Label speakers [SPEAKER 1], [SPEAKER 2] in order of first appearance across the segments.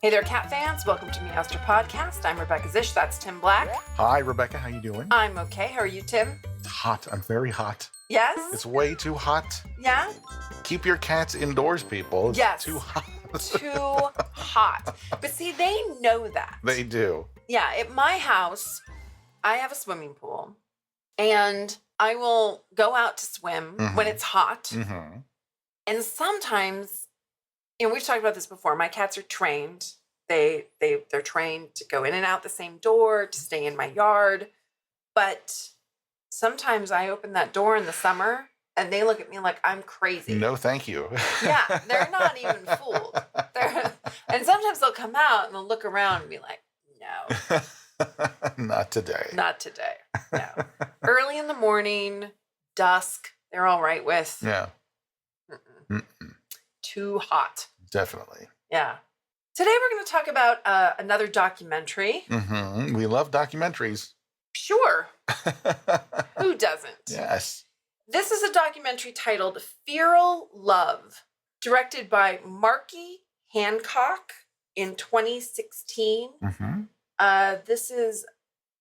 [SPEAKER 1] Hey there, cat fans. Welcome to Meowster Podcast. I'm Rebecca Zish. That's Tim Black.
[SPEAKER 2] Hi, Rebecca. How you doing?
[SPEAKER 1] I'm okay. How are you, Tim?
[SPEAKER 2] Hot. I'm very hot.
[SPEAKER 1] Yes?
[SPEAKER 2] It's way too hot.
[SPEAKER 1] Yeah?
[SPEAKER 2] Keep your cats indoors, people. It's
[SPEAKER 1] Yes.
[SPEAKER 2] too hot.
[SPEAKER 1] Too hot. But see, they know that.
[SPEAKER 2] They do.
[SPEAKER 1] Yeah, at my house, I have a swimming pool. And I will go out to swim when it's hot.
[SPEAKER 2] Mm-hmm.
[SPEAKER 1] And sometimes, we've talked about this before. My cats are trained. They're trained to go in and out the same door, to stay in my yard. But sometimes I open that door in the summer and they look at me like I'm crazy.
[SPEAKER 2] No, thank you.
[SPEAKER 1] Yeah, they're not even fooled. And sometimes they'll come out and they'll look around and be like, no.
[SPEAKER 2] Not today.
[SPEAKER 1] Not today. No. Early in the morning, dusk, they're all right with.
[SPEAKER 2] Yeah.
[SPEAKER 1] Too hot.
[SPEAKER 2] Definitely.
[SPEAKER 1] Yeah. Today we're going to talk about another documentary.
[SPEAKER 2] Mm-hmm. We love documentaries.
[SPEAKER 1] Sure. Who doesn't?
[SPEAKER 2] Yes.
[SPEAKER 1] This is a documentary titled Feral Love, directed by Marky Hancock in 2016.
[SPEAKER 2] Mm-hmm.
[SPEAKER 1] This is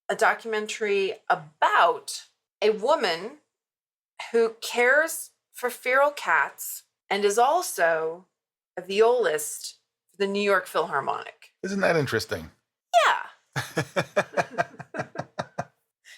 [SPEAKER 1] a documentary about a woman who cares for feral cats and is also a violist for the New York Philharmonic.
[SPEAKER 2] Isn't that interesting?
[SPEAKER 1] Yeah.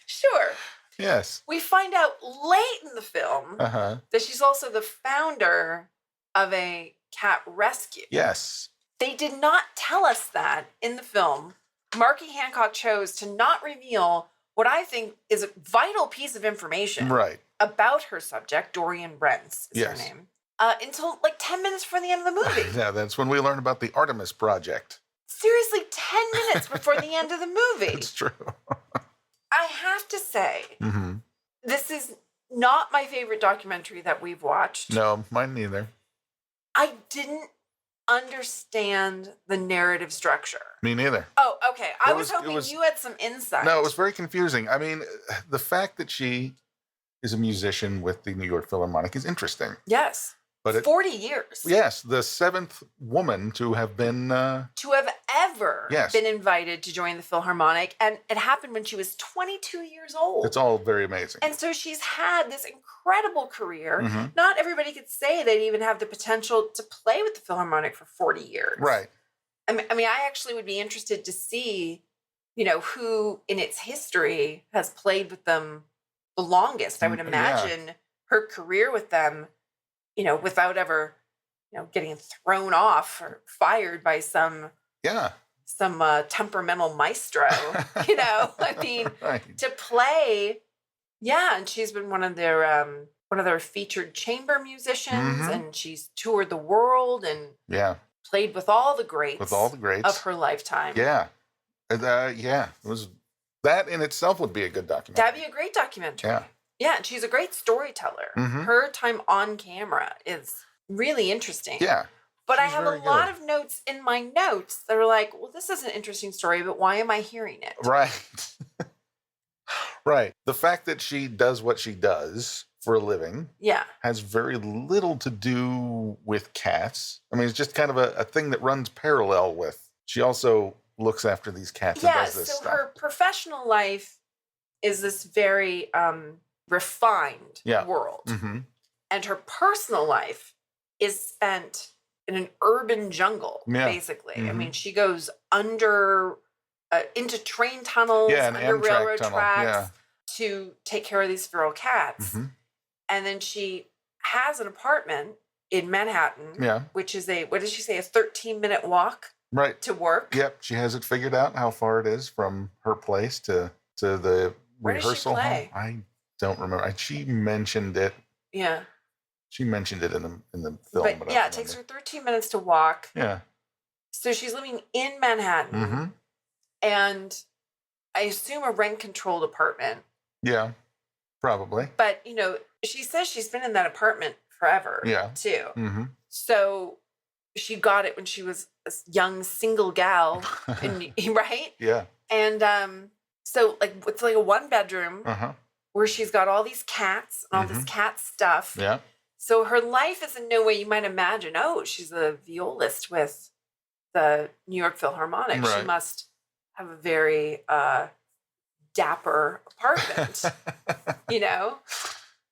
[SPEAKER 1] Sure.
[SPEAKER 2] Yes.
[SPEAKER 1] We find out late in the film that she's also the founder of a cat rescue.
[SPEAKER 2] Yes.
[SPEAKER 1] They did not tell us that in the film. Marky Hancock chose to not reveal what I think is a vital piece of information about her subject, Dorian Rence is her name, until like 10 minutes before the end of the movie.
[SPEAKER 2] Yeah, that's when we learned about the Artemis Project.
[SPEAKER 1] Seriously, 10 minutes before the end of the movie.
[SPEAKER 2] It's true.
[SPEAKER 1] I have to say, this is not my favorite documentary that we've watched.
[SPEAKER 2] No, mine neither.
[SPEAKER 1] I didn't understand the narrative structure.
[SPEAKER 2] Me neither.
[SPEAKER 1] Oh, okay. I was hoping you had some insight.
[SPEAKER 2] No, it was very confusing. I mean, the fact that she is a musician with the New York Philharmonic is interesting.
[SPEAKER 1] Yes.
[SPEAKER 2] But
[SPEAKER 1] 40 years.
[SPEAKER 2] Yes, the seventh woman to have been...
[SPEAKER 1] to have ever been invited to join the Philharmonic. And it happened when she was 22 years old.
[SPEAKER 2] It's all very amazing.
[SPEAKER 1] And so she's had this incredible career. Not everybody could say they'd even have the potential to play with the Philharmonic for 40 years.
[SPEAKER 2] Right.
[SPEAKER 1] I mean, I actually would be interested to see, who in its history has played with them the longest. I would imagine her career with them, without ever, getting thrown off or fired by some temperamental maestro, I mean, to play. Yeah. And she's been one of their featured chamber musicians, and she's toured the world and played with all the greats of her lifetime.
[SPEAKER 2] Yeah. It was, that in itself would be a good documentary.
[SPEAKER 1] That'd be a great documentary.
[SPEAKER 2] Yeah.
[SPEAKER 1] Yeah, and she's a great storyteller. Her time on camera is really interesting.
[SPEAKER 2] Yeah.
[SPEAKER 1] But I have a lot of notes in my notes that are like, well, this is an interesting story, but why am I hearing it?
[SPEAKER 2] Right. Right. The fact that she does what she does for a living has very little to do with cats. I mean, it's just kind of a thing that runs parallel with. She also looks after these cats and does this stuff.
[SPEAKER 1] Her professional life is this very refined world. And her personal life is spent in an urban jungle, basically. I mean, she goes into train tunnels, under railroad tracks to take care of these feral cats. And then she has an apartment in Manhattan, which is what did she say, a 13-minute walk to work?
[SPEAKER 2] Yep, she has it figured out how far it is from her place to the rehearsal hall. I don't remember. She mentioned it. Yeah. She mentioned it in the film.
[SPEAKER 1] But it takes her 13 minutes to walk. Yeah. So she's living in Manhattan. And I assume a rent-controlled apartment.
[SPEAKER 2] Yeah, probably.
[SPEAKER 1] But, she says she's been in that apartment forever, too. So she got it when she was a young single gal, right? Yeah. And so, it's like a one-bedroom where she's got all these cats and all this cat stuff. Yeah. So her life is in no way you might imagine, she's a violist with the New York Philharmonic. Right. She must have a very dapper apartment, you know?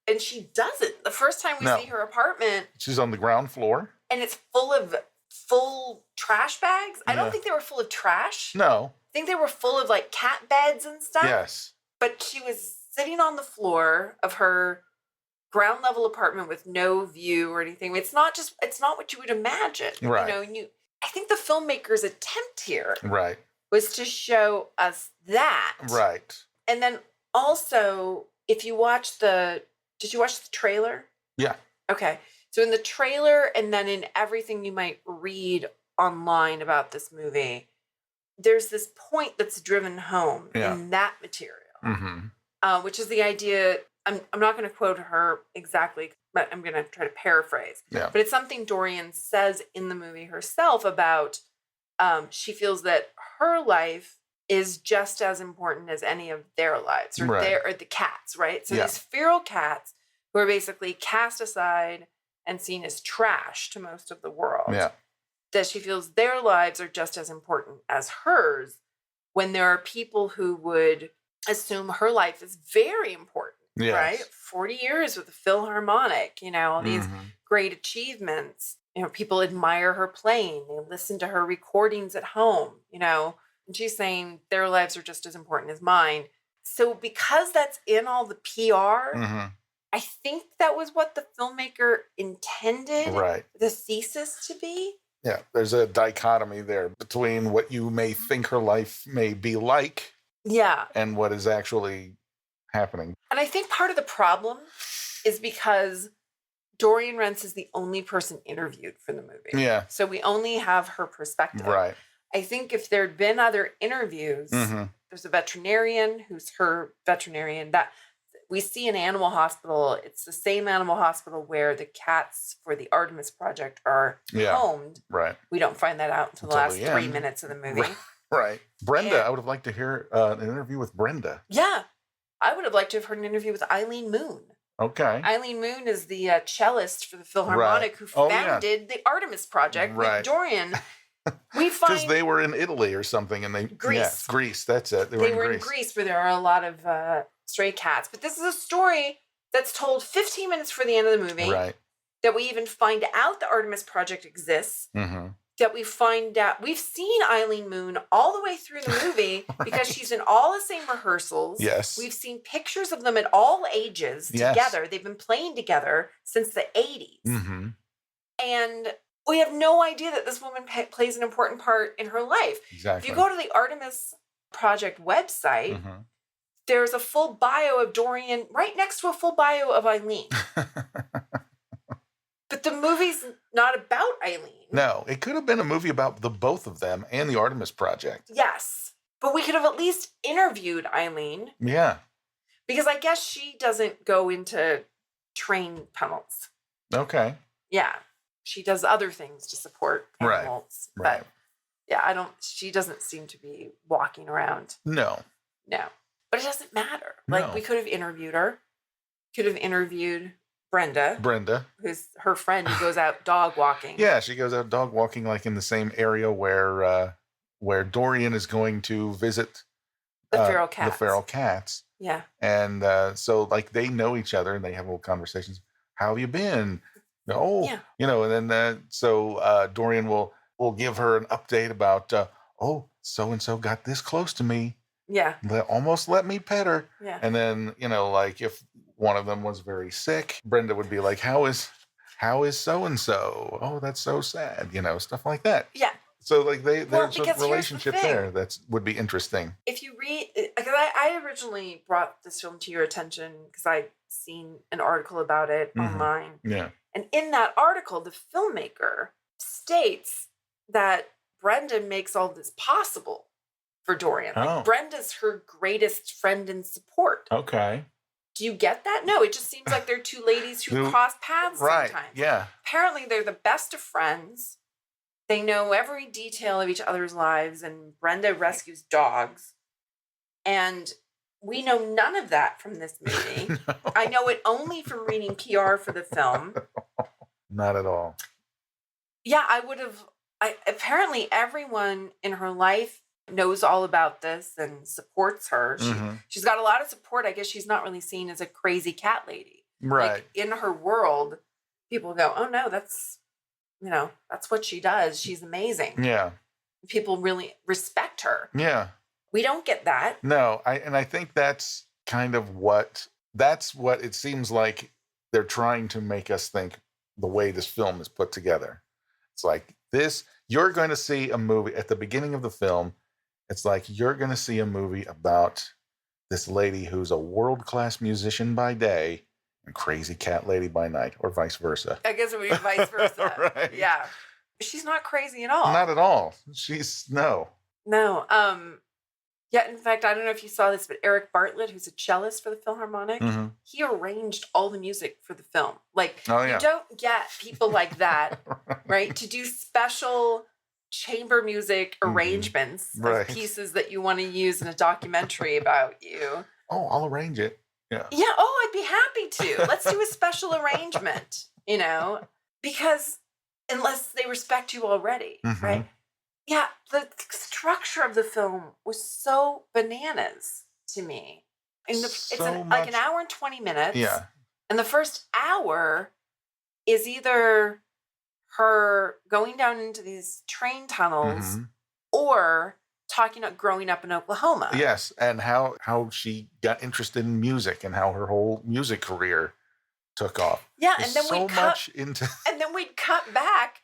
[SPEAKER 1] And she doesn't. The first time we see her apartment...
[SPEAKER 2] She's on the ground floor.
[SPEAKER 1] And it's full trash bags. I don't think they were full of trash.
[SPEAKER 2] No.
[SPEAKER 1] I think they were full of, like, cat beds and stuff.
[SPEAKER 2] Yes.
[SPEAKER 1] But she was sitting on the floor of her ground level apartment with no view or anything. It's not what you would imagine.
[SPEAKER 2] Right.
[SPEAKER 1] You know, I think the filmmaker's attempt here
[SPEAKER 2] right.
[SPEAKER 1] was to show us that.
[SPEAKER 2] Right.
[SPEAKER 1] And then also, if you watch did you watch the trailer?
[SPEAKER 2] Yeah.
[SPEAKER 1] Okay. So in the trailer and then in everything you might read online about this movie, there's this point that's driven home in that material, which is the idea. I'm not going to quote her exactly, but I'm going to try to paraphrase.
[SPEAKER 2] Yeah.
[SPEAKER 1] But it's something Dorian says in the movie herself about she feels that her life is just as important as any of their lives or the cats, right? So these feral cats who are basically cast aside and seen as trash to most of the world.
[SPEAKER 2] Yeah.
[SPEAKER 1] That she feels their lives are just as important as hers when there are people who would assume her life is very important, right? 40 years with the Philharmonic, you know, all these great achievements. You know, people admire her playing. They listen to her recordings at home, you know. And she's saying their lives are just as important as mine. So because that's in all the PR, I think that was what the filmmaker intended the thesis to be.
[SPEAKER 2] Yeah, there's a dichotomy there between what you may think her life may be like and what is actually happening.
[SPEAKER 1] And I think part of the problem is because Dorian Rence is the only person interviewed for the movie.
[SPEAKER 2] Yeah.
[SPEAKER 1] So we only have her perspective.
[SPEAKER 2] Right.
[SPEAKER 1] I think if there'd been other interviews, there's a veterinarian who's her veterinarian that we see in Animal Hospital. It's the same Animal Hospital where the cats for the Artemis Project are homed.
[SPEAKER 2] Right.
[SPEAKER 1] We don't find that out until the last 3 minutes of the movie.
[SPEAKER 2] Right. Brenda, I would have liked to hear an interview with Brenda.
[SPEAKER 1] Yeah. I would have liked to have heard an interview with Eileen Moon.
[SPEAKER 2] Okay.
[SPEAKER 1] Eileen Moon is the cellist for the Philharmonic who founded the Artemis Project with Dorian. We find
[SPEAKER 2] because they were in Italy or something, and
[SPEAKER 1] Greece.
[SPEAKER 2] Greece. That's it.
[SPEAKER 1] They were in Greece, where there are a lot of stray cats. But this is a story that's told 15 minutes for the end of the movie.
[SPEAKER 2] Right.
[SPEAKER 1] That we even find out the Artemis Project exists. That we find out we've seen Eileen Moon all the way through the movie because she's in all the same rehearsals.
[SPEAKER 2] Yes.
[SPEAKER 1] We've seen pictures of them at all ages together. They've been playing together since the 80s. And we have no idea that this woman plays an important part in her life.
[SPEAKER 2] Exactly.
[SPEAKER 1] If you go to the Artemis Project website, there's a full bio of Dorian right next to a full bio of Eileen. But the movie's not about Eileen.
[SPEAKER 2] No, it could have been a movie about the both of them and the Artemis Project.
[SPEAKER 1] Yes. But we could have at least interviewed Eileen.
[SPEAKER 2] Yeah.
[SPEAKER 1] Because I guess she doesn't go into train tunnels.
[SPEAKER 2] Okay.
[SPEAKER 1] Yeah. She does other things to support animals.
[SPEAKER 2] Right.
[SPEAKER 1] But yeah, she doesn't seem to be walking around.
[SPEAKER 2] No.
[SPEAKER 1] But it doesn't matter.
[SPEAKER 2] No.
[SPEAKER 1] Like, we could have interviewed her. Could have interviewed Brenda. Who's her friend who goes out dog walking.
[SPEAKER 2] Yeah, she goes out dog walking, like in the same area where Dorian is going to visit
[SPEAKER 1] the feral cats.
[SPEAKER 2] The feral cats.
[SPEAKER 1] Yeah.
[SPEAKER 2] And so, like, they know each other and they have little conversations. How have you been? Oh, you know, and then Dorian will give her an update about, so-and-so got this close to me.
[SPEAKER 1] Yeah.
[SPEAKER 2] Almost let me pet her.
[SPEAKER 1] Yeah.
[SPEAKER 2] And then, you know, like if one of them was very sick, Brenda would be like, how is so-and-so? Oh, that's so sad. You know, stuff like that.
[SPEAKER 1] Yeah.
[SPEAKER 2] So like there's a relationship there would be interesting.
[SPEAKER 1] If you read, because I originally brought this film to your attention because I'd seen an article about it online.
[SPEAKER 2] Yeah.
[SPEAKER 1] And in that article, the filmmaker states that Brenda makes all this possible for Dorian. Like, Brenda's her greatest friend and support.
[SPEAKER 2] Okay.
[SPEAKER 1] Do you get that? No, it just seems like they're two ladies who cross paths sometimes.
[SPEAKER 2] Yeah.
[SPEAKER 1] Apparently, they're the best of friends. They know every detail of each other's lives, and Brenda rescues dogs. And we know none of that from this movie. No. I know it only from reading PR for the film.
[SPEAKER 2] Not at all.
[SPEAKER 1] Yeah, I would have apparently everyone in her life knows all about this and supports her. She's got a lot of support. I guess she's not really seen as a crazy cat lady.
[SPEAKER 2] Right.
[SPEAKER 1] Like in her world, people go, oh no, that's what she does. She's amazing.
[SPEAKER 2] Yeah.
[SPEAKER 1] People really respect her.
[SPEAKER 2] Yeah.
[SPEAKER 1] We don't get that.
[SPEAKER 2] No. I think that's kind of what it seems like they're trying to make us think the way this film is put together. It's like this, you're going to see a movie at the beginning of the film. It's like you're going to see a movie about this lady who's a world-class musician by day and crazy cat lady by night, or vice versa.
[SPEAKER 1] I guess it would be vice versa.
[SPEAKER 2] Right.
[SPEAKER 1] Yeah. She's not crazy at all.
[SPEAKER 2] Not at all. She's no.
[SPEAKER 1] No. Yeah, in fact, I don't know if you saw this, but Eric Bartlett, who's a cellist for the Philharmonic, he arranged all the music for the film. Like, you don't get people like that, right? To do special chamber music arrangements of pieces that you want to use in a documentary about you.
[SPEAKER 2] Oh, I'll arrange it. Yeah.
[SPEAKER 1] Yeah. Oh, I'd be happy to. Let's do a special arrangement, because unless they respect you already, right? Yeah, the structure of the film was so bananas to me. It's like an hour and 20 minutes.
[SPEAKER 2] Yeah.
[SPEAKER 1] And the first hour is either her going down into these train tunnels or talking about growing up in Oklahoma.
[SPEAKER 2] Yes, and how she got interested in music and how her whole music career took off.
[SPEAKER 1] Yeah, and then we'd cut back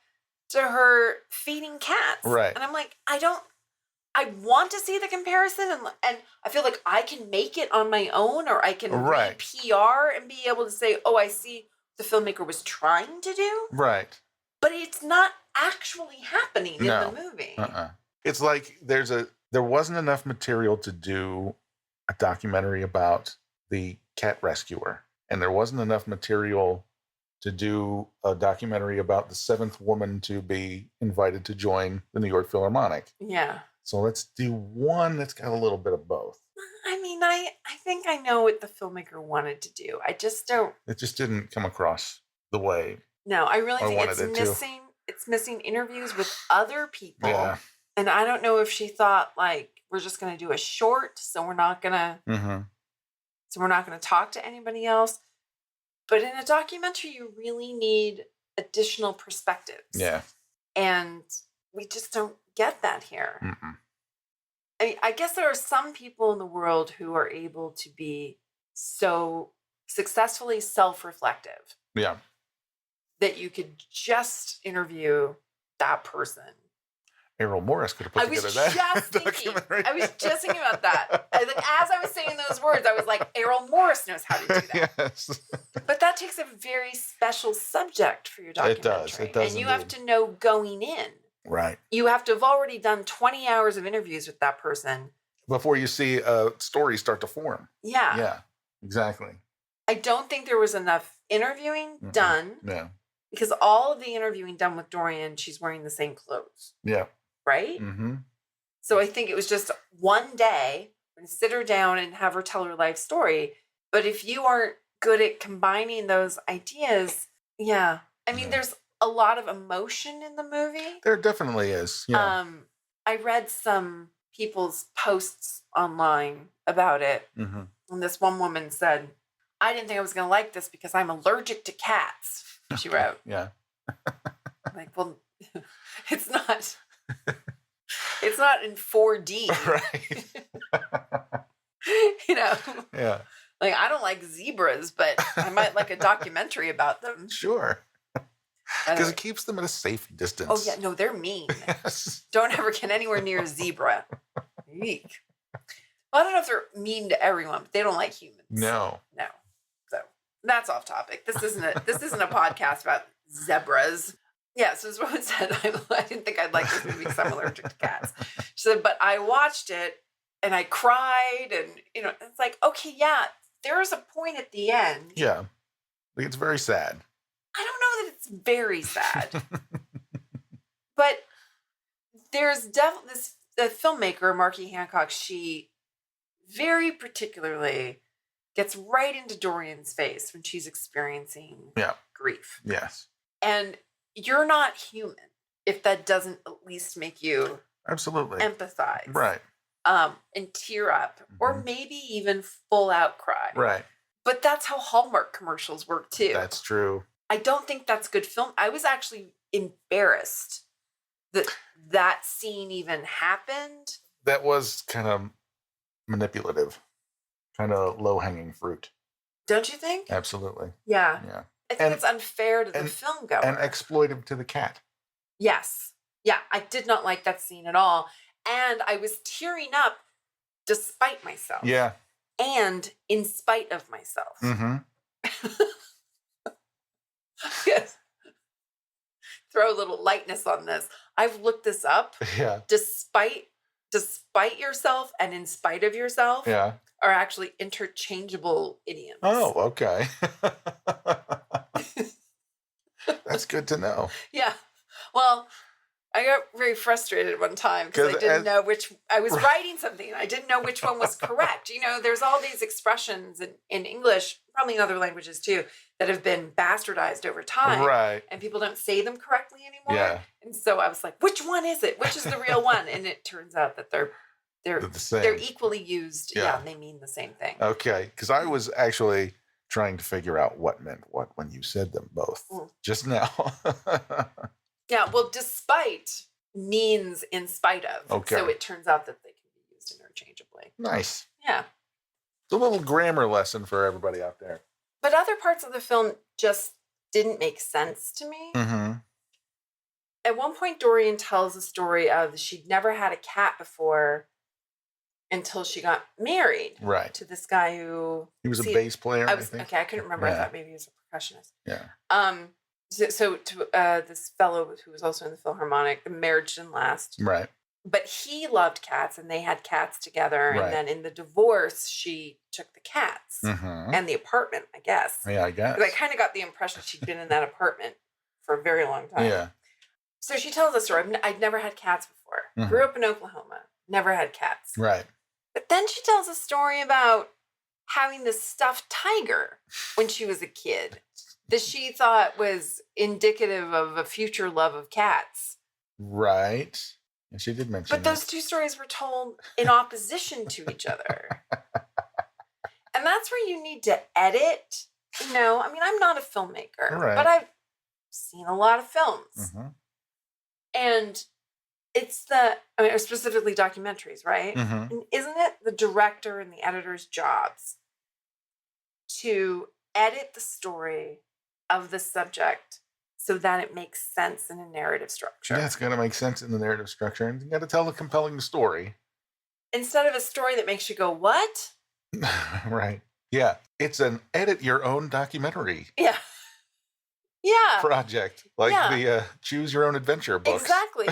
[SPEAKER 1] to her feeding cats.
[SPEAKER 2] Right.
[SPEAKER 1] And I'm like, I want to see the comparison, and I feel like I can make it on my own, or I can read PR and be able to say, oh, I see what the filmmaker was trying to do.
[SPEAKER 2] Right.
[SPEAKER 1] But it's not actually happening in the movie.
[SPEAKER 2] It's like there wasn't enough material to do a documentary about the cat rescuer, and there wasn't enough material to do a documentary about the seventh woman to be invited to join the New York Philharmonic.
[SPEAKER 1] Yeah.
[SPEAKER 2] So let's do one that's got a little bit of both.
[SPEAKER 1] I mean, I think I know what the filmmaker wanted to do. I just don't.
[SPEAKER 2] It just didn't come across the way.
[SPEAKER 1] No, I really think it's missing interviews with other people. Yeah. And I don't know if she thought, like, we're just going to do a short, so we're not going to talk to anybody else. But in a documentary, you really need additional perspectives.
[SPEAKER 2] Yeah.
[SPEAKER 1] And we just don't get that here. I guess there are some people in the world who are able to be so successfully self-reflective.
[SPEAKER 2] Yeah.
[SPEAKER 1] That you could just interview that person.
[SPEAKER 2] Errol Morris could have put together that documentary.
[SPEAKER 1] I was just thinking about that. As I was saying those words, I was like, Errol Morris knows how to do that.
[SPEAKER 2] Yes.
[SPEAKER 1] But that takes a very special subject for your documentary.
[SPEAKER 2] It does.
[SPEAKER 1] And you have to know going in.
[SPEAKER 2] Right.
[SPEAKER 1] You have to have already done 20 hours of interviews with that person
[SPEAKER 2] before you see a story start to form.
[SPEAKER 1] Yeah.
[SPEAKER 2] Yeah, exactly.
[SPEAKER 1] I don't think there was enough interviewing done.
[SPEAKER 2] Yeah.
[SPEAKER 1] Because all of the interviewing done with Dorian, she's wearing the same clothes.
[SPEAKER 2] Yeah.
[SPEAKER 1] Right? So I think it was just one day, we're going to sit her down and have her tell her life story. But if you aren't good at combining those ideas, I mean, there's a lot of emotion in the movie.
[SPEAKER 2] There definitely is. Yeah.
[SPEAKER 1] I read some people's posts online about it. And this one woman said, I didn't think I was going to like this because I'm allergic to cats, she wrote.
[SPEAKER 2] Yeah.
[SPEAKER 1] Like, well, it's not in 4D.
[SPEAKER 2] Right. Yeah.
[SPEAKER 1] Like, I don't like zebras, but I might like a documentary about them.
[SPEAKER 2] Sure. Because it keeps them at a safe distance.
[SPEAKER 1] Oh, yeah. No, they're mean.
[SPEAKER 2] Yes.
[SPEAKER 1] Don't ever get anywhere near a zebra. Eek. Well, I don't know if they're mean to everyone, but they don't like humans.
[SPEAKER 2] No.
[SPEAKER 1] So that's off topic. This isn't a podcast about zebras. Yeah, so as Rowan said, I didn't think I'd like this movie because I'm allergic to cats. She said, but I watched it and I cried, and it's like, okay, yeah, there's a point at the end.
[SPEAKER 2] Yeah, it's very sad.
[SPEAKER 1] I don't know that it's very sad, but there's definitely the filmmaker Marky Hancock. She very particularly gets right into Dorian's face when she's experiencing grief.
[SPEAKER 2] Yes,
[SPEAKER 1] and you're not human if that doesn't at least make you
[SPEAKER 2] absolutely
[SPEAKER 1] empathize.
[SPEAKER 2] Right.
[SPEAKER 1] And tear up, or maybe even full out cry.
[SPEAKER 2] Right.
[SPEAKER 1] But that's how Hallmark commercials work too.
[SPEAKER 2] That's true.
[SPEAKER 1] I don't think that's good film. I was actually embarrassed that that scene even happened.
[SPEAKER 2] That was kind of manipulative, kind of low-hanging fruit.
[SPEAKER 1] Don't you think?
[SPEAKER 2] Absolutely.
[SPEAKER 1] Yeah. Yeah. I think it's unfair to the film goer.
[SPEAKER 2] And exploitive to the cat.
[SPEAKER 1] Yes. Yeah, I did not like that scene at all. And I was tearing up despite myself.
[SPEAKER 2] Yeah.
[SPEAKER 1] And in spite of myself.
[SPEAKER 2] Mm-hmm.
[SPEAKER 1] Yes. Throw a little lightness on this. I've looked this up.
[SPEAKER 2] Yeah.
[SPEAKER 1] Despite yourself and in spite of yourself are actually interchangeable idioms.
[SPEAKER 2] Oh, okay. That's good to know.
[SPEAKER 1] Yeah. Well, I got very frustrated one time because I didn't know I was writing something and I didn't know which one was correct. There's all these expressions in English, probably in other languages too, that have been bastardized over time.
[SPEAKER 2] Right.
[SPEAKER 1] And people don't say them correctly anymore.
[SPEAKER 2] Yeah.
[SPEAKER 1] And so I was like, which one is it? Which is the real one? And it turns out that they're the same. They're equally used. Yeah, and they mean the same thing.
[SPEAKER 2] Okay. Because I was actually trying to figure out what meant what when you said them both just now.
[SPEAKER 1] Yeah, well, despite means in spite of.
[SPEAKER 2] Okay.
[SPEAKER 1] So it turns out that they can be used interchangeably.
[SPEAKER 2] Nice.
[SPEAKER 1] Yeah.
[SPEAKER 2] It's a little grammar lesson for everybody out there.
[SPEAKER 1] But other parts of the film just didn't make sense to me.
[SPEAKER 2] Mm-hmm.
[SPEAKER 1] At one point, Dorian tells a story of she'd never had a cat before until she got married.
[SPEAKER 2] Right.
[SPEAKER 1] To this guy who...
[SPEAKER 2] He was a bass player,
[SPEAKER 1] I couldn't remember.
[SPEAKER 2] Yeah.
[SPEAKER 1] I thought maybe he was a percussionist.
[SPEAKER 2] Yeah.
[SPEAKER 1] So to this fellow who was also in the Philharmonic, the marriage didn't last.
[SPEAKER 2] Right.
[SPEAKER 1] But he loved cats, and they had cats together.
[SPEAKER 2] Right.
[SPEAKER 1] And then in the divorce, she took the cats and the apartment, I guess.
[SPEAKER 2] Yeah, I guess.
[SPEAKER 1] But I kind of got the impression she'd been in that apartment for a very long time.
[SPEAKER 2] Yeah.
[SPEAKER 1] So she tells a story. I'd never had cats before. Grew up in Oklahoma. Never had cats.
[SPEAKER 2] Right.
[SPEAKER 1] But then she tells a story about having this stuffed tiger when she was a kid that she thought was indicative of a future love of cats.
[SPEAKER 2] Right. And she did mention
[SPEAKER 1] But those two stories were told in opposition to each other. And that's where you need to edit. I'm not a filmmaker, but I've seen a lot of films. And it's specifically documentaries, right? And isn't it the director and the editor's jobs to edit the story of the subject so that it makes sense in a narrative structure?
[SPEAKER 2] Yeah, it's got to make sense in the narrative structure, and you got to tell a compelling story.
[SPEAKER 1] Instead of a story that makes you go, what?
[SPEAKER 2] Right. Yeah. It's an edit your own documentary.
[SPEAKER 1] Yeah. Yeah.
[SPEAKER 2] Project. Like the choose your own adventure books.
[SPEAKER 1] Exactly.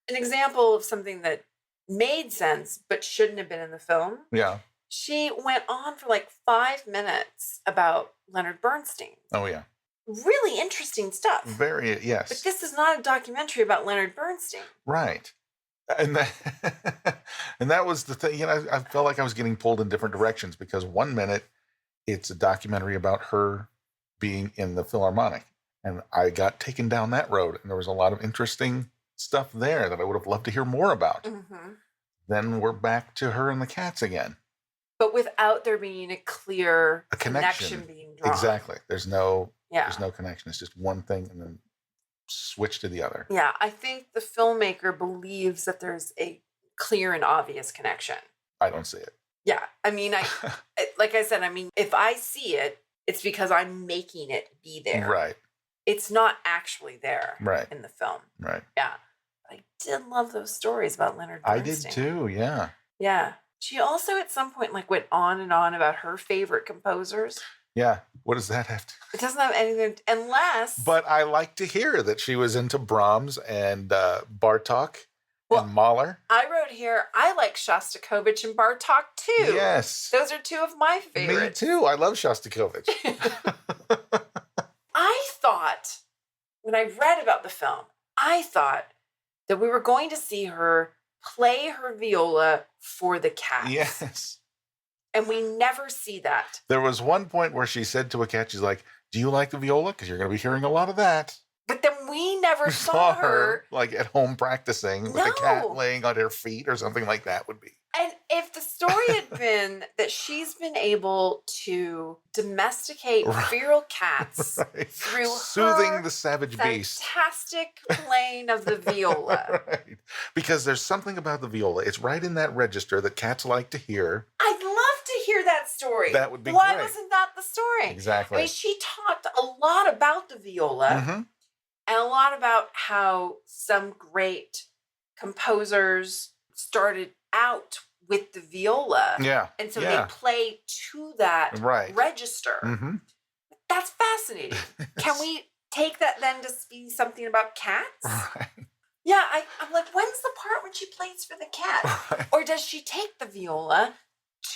[SPEAKER 1] An example of something that made sense but shouldn't have been in the film.
[SPEAKER 2] Yeah.
[SPEAKER 1] She went on for like 5 minutes about Leonard Bernstein.
[SPEAKER 2] Oh, yeah.
[SPEAKER 1] Really interesting stuff.
[SPEAKER 2] Very, yes.
[SPEAKER 1] But this is not a documentary about Leonard Bernstein.
[SPEAKER 2] Right. And that was the thing. I felt like I was getting pulled in different directions because 1 minute it's a documentary about her being in the Philharmonic. And I got taken down that road. And there was a lot of interesting stuff there that I would have loved to hear more about. Then we're back to her and the cats again.
[SPEAKER 1] But without there being a clear connection being drawn.
[SPEAKER 2] Exactly. There's no connection. It's just one thing and then switch to the other.
[SPEAKER 1] Yeah, I think the filmmaker believes that there's a clear and obvious connection.
[SPEAKER 2] I don't see it.
[SPEAKER 1] Yeah. Like I said, if I see it, it's because I'm making it be there.
[SPEAKER 2] Right.
[SPEAKER 1] It's not actually there in the film.
[SPEAKER 2] Right.
[SPEAKER 1] Yeah. I did love those stories about Leonard Bernstein.
[SPEAKER 2] I did too, yeah.
[SPEAKER 1] Yeah. She also at some point went on and on about her favorite composers.
[SPEAKER 2] Yeah. What does that have to...
[SPEAKER 1] It doesn't have anything unless...
[SPEAKER 2] But I like to hear that she was into Brahms and Bartók and Mahler.
[SPEAKER 1] I wrote here, I like Shostakovich and Bartók too.
[SPEAKER 2] Yes.
[SPEAKER 1] Those are two of my favorites.
[SPEAKER 2] Me too. I love Shostakovich.
[SPEAKER 1] I thought, when I read about the film, I thought that we were going to see her play her viola for the cats.
[SPEAKER 2] Yes.
[SPEAKER 1] And we never see that.
[SPEAKER 2] There was one point where she said to a cat, she's like, do you like the viola? Because you're going to be hearing a lot of that.
[SPEAKER 1] But then we never saw her.
[SPEAKER 2] Like at home practicing with a cat laying on her feet or something like that would be.
[SPEAKER 1] And if the story had been that she's been able to domesticate feral cats through
[SPEAKER 2] soothing the savage beast,
[SPEAKER 1] fantastic playing of the viola.
[SPEAKER 2] Right. Because there's something about the viola. It's right in that register that cats like to hear.
[SPEAKER 1] I'd love to hear that story.
[SPEAKER 2] That would be
[SPEAKER 1] Why
[SPEAKER 2] great.
[SPEAKER 1] wasn't that the story?
[SPEAKER 2] Exactly.
[SPEAKER 1] I mean, she talked a lot about the viola and a lot about how some great composers started out with the viola.
[SPEAKER 2] Yeah.
[SPEAKER 1] And so they play to that register. That's fascinating. Can we take that then to be something about cats?
[SPEAKER 2] Right.
[SPEAKER 1] Yeah, I'm like, when's the part when she plays for the cat? Right. Or does she take the viola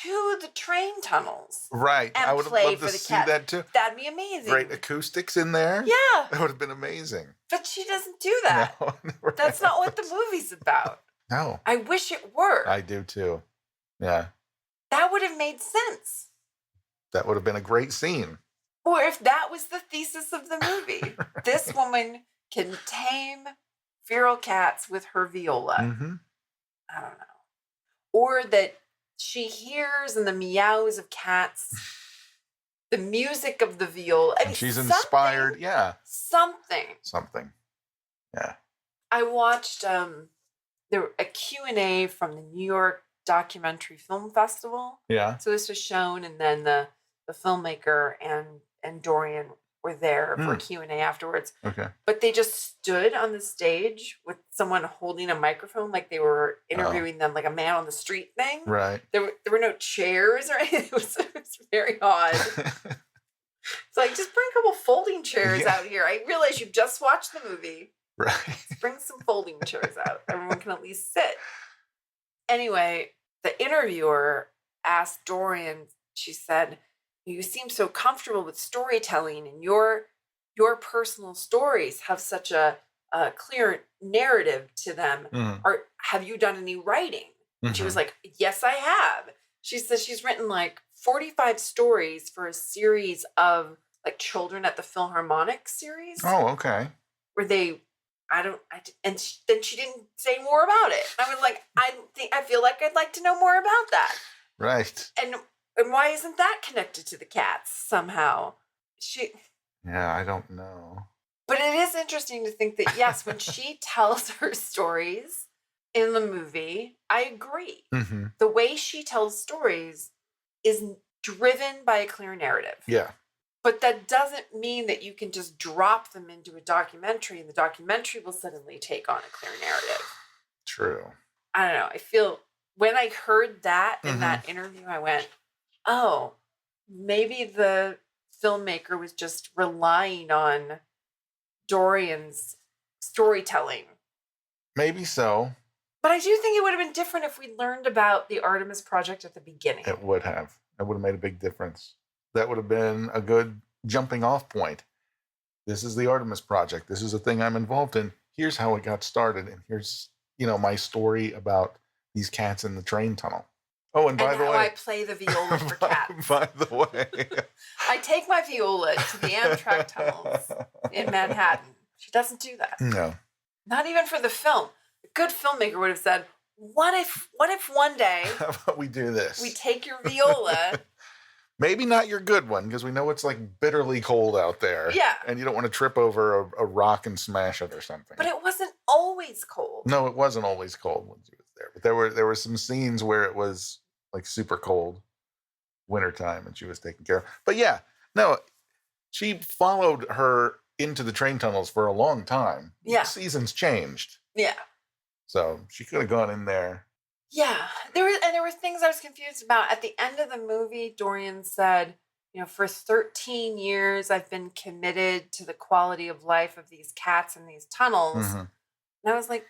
[SPEAKER 1] to the train tunnels?
[SPEAKER 2] Right.
[SPEAKER 1] And
[SPEAKER 2] I would have loved to see that too.
[SPEAKER 1] That'd be amazing.
[SPEAKER 2] Great acoustics in there.
[SPEAKER 1] Yeah.
[SPEAKER 2] That would have been amazing.
[SPEAKER 1] But she doesn't do that. No, that's not what the movie's about.
[SPEAKER 2] No.
[SPEAKER 1] I wish it were.
[SPEAKER 2] I do too. Yeah.
[SPEAKER 1] That would have made sense.
[SPEAKER 2] That would have been a great scene.
[SPEAKER 1] Or if that was the thesis of the movie. Right. This woman can tame feral cats with her viola. I don't know. Or that she hears in the meows of cats the music of the viola. I mean,
[SPEAKER 2] she's inspired. Yeah.
[SPEAKER 1] Something.
[SPEAKER 2] Yeah.
[SPEAKER 1] I watched a Q&A from the New York Documentary Film Festival.
[SPEAKER 2] Yeah.
[SPEAKER 1] So this was shown, and then the filmmaker and Dorian were there for a Q&A afterwards.
[SPEAKER 2] Okay.
[SPEAKER 1] But they just stood on the stage with someone holding a microphone like they were interviewing them, like a man on the street thing.
[SPEAKER 2] Right.
[SPEAKER 1] There were no chairs or anything. It was very odd. It's like, just bring a couple folding chairs out here. I realize you just watched the movie.
[SPEAKER 2] Right.
[SPEAKER 1] Just bring some folding chairs out. Everyone can at least sit. Anyway, the interviewer asked Dorian, she said, you seem so comfortable with storytelling, and your personal stories have such a clear narrative to them. Have you done any writing? She was like, yes, I have. She says she's written like 45 stories for a series of like Children at the Philharmonic series.
[SPEAKER 2] Oh, okay.
[SPEAKER 1] Where then she didn't say more about it. I was like, I feel like I'd like to know more about that.
[SPEAKER 2] Right.
[SPEAKER 1] And why isn't that connected to the cats somehow?
[SPEAKER 2] Yeah, I don't know.
[SPEAKER 1] But it is interesting to think that, yes, when she tells her stories in the movie, I agree. The way she tells stories is driven by a clear narrative.
[SPEAKER 2] Yeah.
[SPEAKER 1] But that doesn't mean that you can just drop them into a documentary and the documentary will suddenly take on a clear narrative.
[SPEAKER 2] True.
[SPEAKER 1] I don't know. I feel when I heard that in that interview, I went, oh, maybe the filmmaker was just relying on Dorian's storytelling.
[SPEAKER 2] Maybe so.
[SPEAKER 1] But I do think it would have been different if we learned about the Artemis Project at the beginning.
[SPEAKER 2] It would have. It would have made a big difference. That would have been a good jumping off point. This is the Artemis Project. This is a thing I'm involved in. Here's how it got started. And here's, my story about these cats in the train tunnel. Oh, and by the way,
[SPEAKER 1] I play the viola for cats.
[SPEAKER 2] By the way,
[SPEAKER 1] I take my viola to the Amtrak tunnels in Manhattan. She doesn't do that.
[SPEAKER 2] No.
[SPEAKER 1] Not even for the film. A good filmmaker would have said, what if one day
[SPEAKER 2] how about we do this?
[SPEAKER 1] We take your viola.
[SPEAKER 2] Maybe not your good one, because we know it's like bitterly cold out there.
[SPEAKER 1] Yeah.
[SPEAKER 2] And you don't want to trip over a rock and smash it or something.
[SPEAKER 1] But it wasn't always cold.
[SPEAKER 2] No, it wasn't always cold when she was there. But there were some scenes where it was like super cold wintertime and she was taken care of. But yeah, no, she followed her into the train tunnels for a long time.
[SPEAKER 1] Yeah.
[SPEAKER 2] The seasons changed.
[SPEAKER 1] Yeah.
[SPEAKER 2] So she could have gone in there.
[SPEAKER 1] Yeah. There were things I was confused about. At the end of the movie, Dorian said, for 13 years, I've been committed to the quality of life of these cats in these tunnels. And I was like,